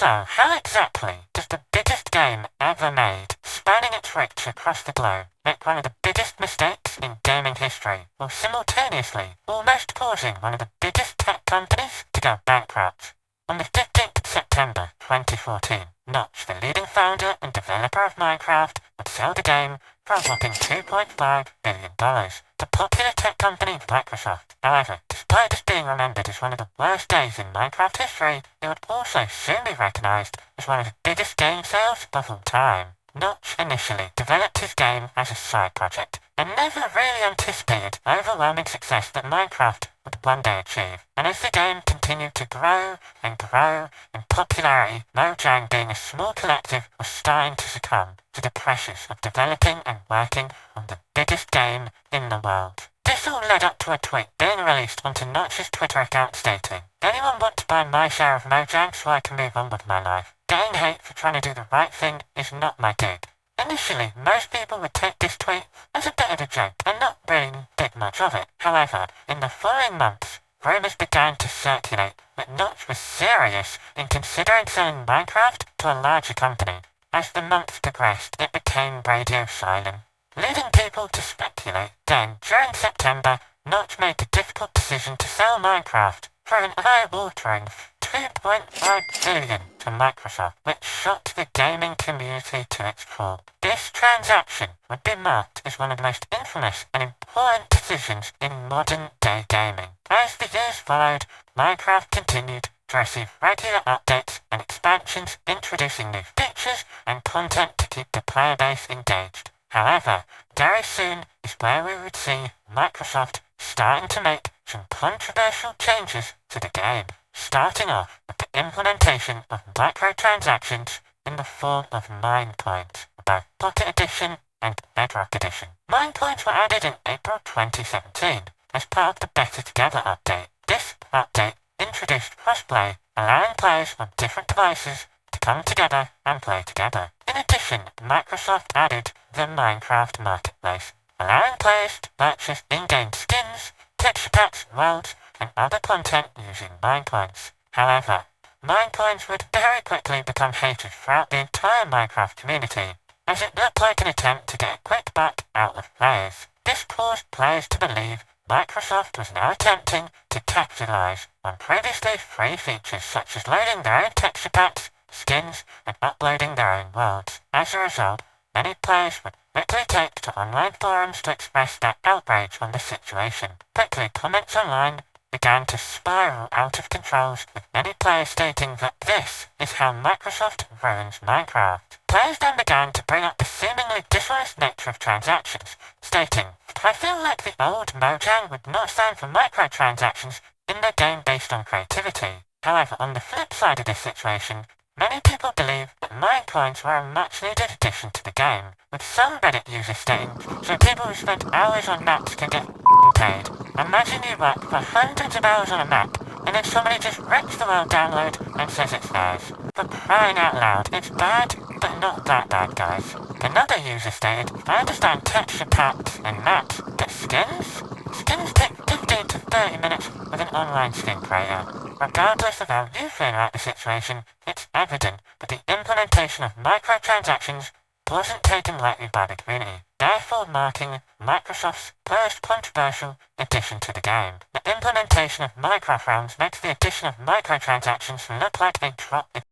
So, how exactly does the biggest game ever made, spanning its reach across the globe, make one of the biggest mistakes in gaming history, while simultaneously almost causing one of the biggest tech companies to go bankrupt? On the 15th of September 2014, Notch, the leading founder and developer of Minecraft, would sell the game for a whopping $2.5 billion to popular tech company Microsoft. However, despite this being remembered as one of the worst days in Minecraft history, it would also soon be recognized as one of the biggest game sales of all time. Notch initially developed his game as a side project and never really anticipated overwhelming success that Minecraft would one day achieve. And as the game continued to grow and grow in popularity, Mojang, being a small collective, was starting to succumb to the pressures of developing and working on the biggest game in the world. This all led up to a tweet being released onto Notch's Twitter account stating, "Anyone want to buy my share of Mojang so I can move on with my life? Getting hate for trying to do the right thing is not my gig." Initially, most people would take this tweet as a bit of a joke and not really think much of it. However, in the following months, rumors began to circulate that Notch was serious in considering selling Minecraft to a larger company. As the months progressed, it became radio silent, leading people to speculate. Then, during September, Notch made the difficult decision to sell Minecraft for an eye-watering $2.5 billion to Microsoft, which shocked the gaming community to its core. This transaction would be marked as one of the most infamous and important decisions in modern-day gaming. As the years followed, Minecraft continued to receive regular updates and expansions, introducing new features and content to keep the player base engaged. However, very soon is where we would see Microsoft starting to make some controversial changes to the game, starting off with the implementation of microtransactions in the form of Minecoins, both Pocket Edition and Bedrock Edition. Minecoins were added in April 2017 as part of the Better Together update. This update introduced crossplay, allowing players on different devices to come together and play together. In addition, Microsoft added the Minecraft Marketplace, allowing players to purchase in-game skins, texture packs, worlds, and other content using Minecoins. However, Minecoins would very quickly become hated throughout the entire Minecraft community, as it looked like an attempt to get a quick buck out of players. This caused players to believe Microsoft was now attempting to capitalize on previously free features such as loading their own texture packs, skins, and uploading their own worlds. As a result, many players would quickly take to online forums to express their outrage on the situation. Quickly, comments online began to spiral out of control, with many players stating that this is how Microsoft ruins Minecraft. Players then began to bring up the seemingly dishonest nature of transactions, stating, "I feel like the old Mojang would not stand for microtransactions in their game based on creativity." However, on the flip side of this situation, many people believe that Minecoins were a much-needed addition to the game, with some Reddit users stating, "So people who spend hours on maps can get paid. Imagine you work for hundreds of hours on a map, and then somebody just rips the world download and says it's theirs. For crying out loud, it's bad, but not that bad, guys." Another user stated, "I understand texture packs and maps, but skins? Skins take 15 to 30 minutes with an online skin creator. Regardless of how you feel about the situation, it's evident that the implementation of microtransactions wasn't taken lightly by the community, therefore marking Microsoft's first controversial addition to the game. The implementation of Minecraft rounds makes the addition of microtransactions look like a drop in.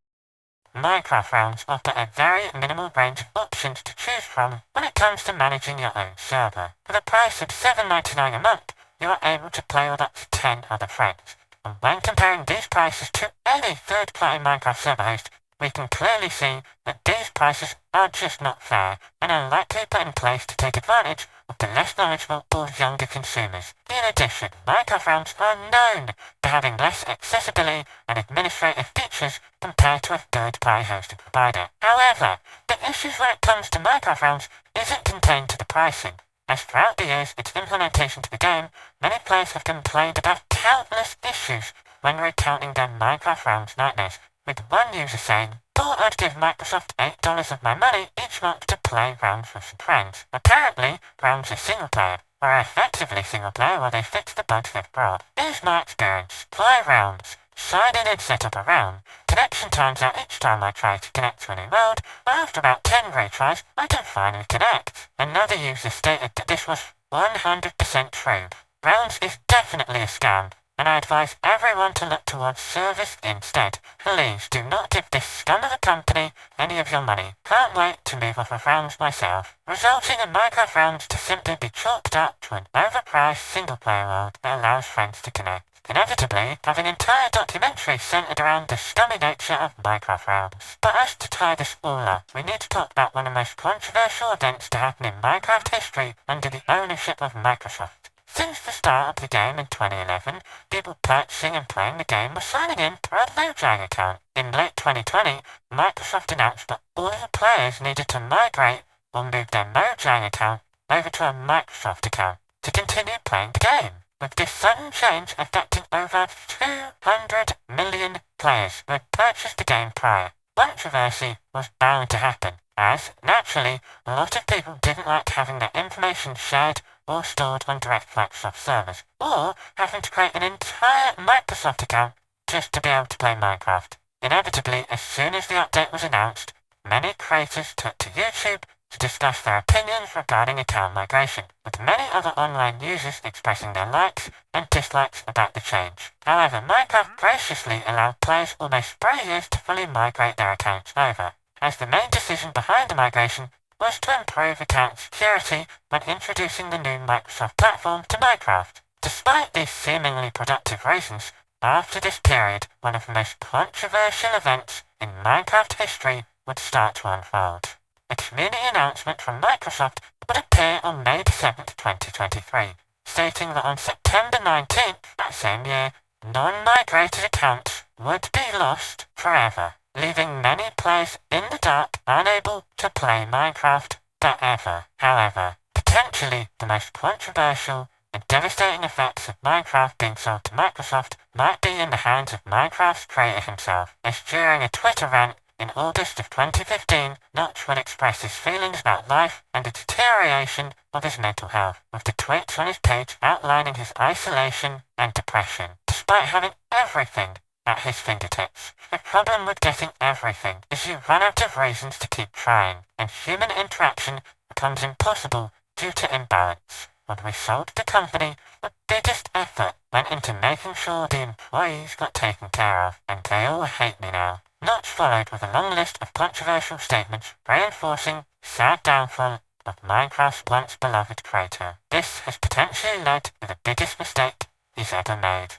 Minecraft rounds offer a very minimal range of options to choose from when it comes to managing your own server. For the price of $7.99 a month, you are able to play with up to 10 other friends. And when comparing these prices to any third-party Minecraft server host, we can clearly see that these prices are just not fair and are likely put in place to take advantage of the less knowledgeable or younger consumers. In addition, Minecraft rounds are known for having less accessibility and administrative features compared to a third-party hosting provider. However, the issues when it comes to Minecraft rounds isn't contained to the pricing, as throughout the years its implementation to the game, many players have complained about countless issues when recounting their Minecraft rounds nightmares, with one user saying, "Thought I'd give Microsoft $8 of my money each month to play rounds with some friends. Apparently, rounds are single player, or effectively single player while they fix the bugs they've brought. Here's my experience. Play rounds. sign in and set up a realm. Connection times out each time I try to connect to a new world, but after about 10 retries, I can finally connect. Another user stated that this was 100% true. Realms is definitely a scam, and I advise everyone to look towards service instead. Please do not give this scum of a company any of your money. Can't wait to move off of Realms myself, resulting in Minecraft Realms to simply be chalked up to an overpriced single-player world that allows friends to connect. Inevitably, have an entire documentary centered around the scummy nature of Minecraft Realms. But as to tie this all up, we need to talk about one of the most controversial events to happen in Minecraft history under the ownership of Microsoft. Since the start of the game in 2011, people purchasing and playing the game were signing in through a Mojang account. In late 2020, Microsoft announced that all of the players needed to migrate or move their Mojang account over to a Microsoft account to continue playing the game, with this sudden change affecting over 200 million players who had purchased the game prior. Controversy was bound to happen, as, naturally, a lot of people didn't like having their information shared or stored on direct Microsoft servers, or having to create an entire Microsoft account just to be able to play Minecraft. Inevitably, as soon as the update was announced, many creators took to YouTube to discuss their opinions regarding account migration, with many other online users expressing their likes and dislikes about the change. However, Minecraft graciously allowed players almost 3 years to fully migrate their accounts over, as the main decision behind the migration was to improve account security when introducing the new Microsoft platform to Minecraft. Despite these seemingly productive reasons, after this period, one of the most controversial events in Minecraft history would start to unfold. A community announcement from Microsoft would appear on May 7, 2023, stating that on September 19th that same year, non-migrated accounts would be lost forever, leaving many players in the dark, unable to play Minecraft forever. However, potentially the most controversial and devastating effects of Minecraft being sold to Microsoft might be in the hands of Minecraft's creator himself, as during a Twitter rant in August of 2015, Notch would express his feelings about life and the deterioration of his mental health, with the tweets on his page outlining his isolation and depression. Despite having everything at his fingertips, the problem with getting everything is you run out of reasons to keep trying, and human interaction becomes impossible due to imbalance. When we sold the company, the biggest effort went into making sure the employees got taken care of, and they all hate me now. Notch followed with a long list of controversial statements reinforcing sad downfall of Minecraft's once beloved creator. This has potentially led to the biggest mistake he's ever made.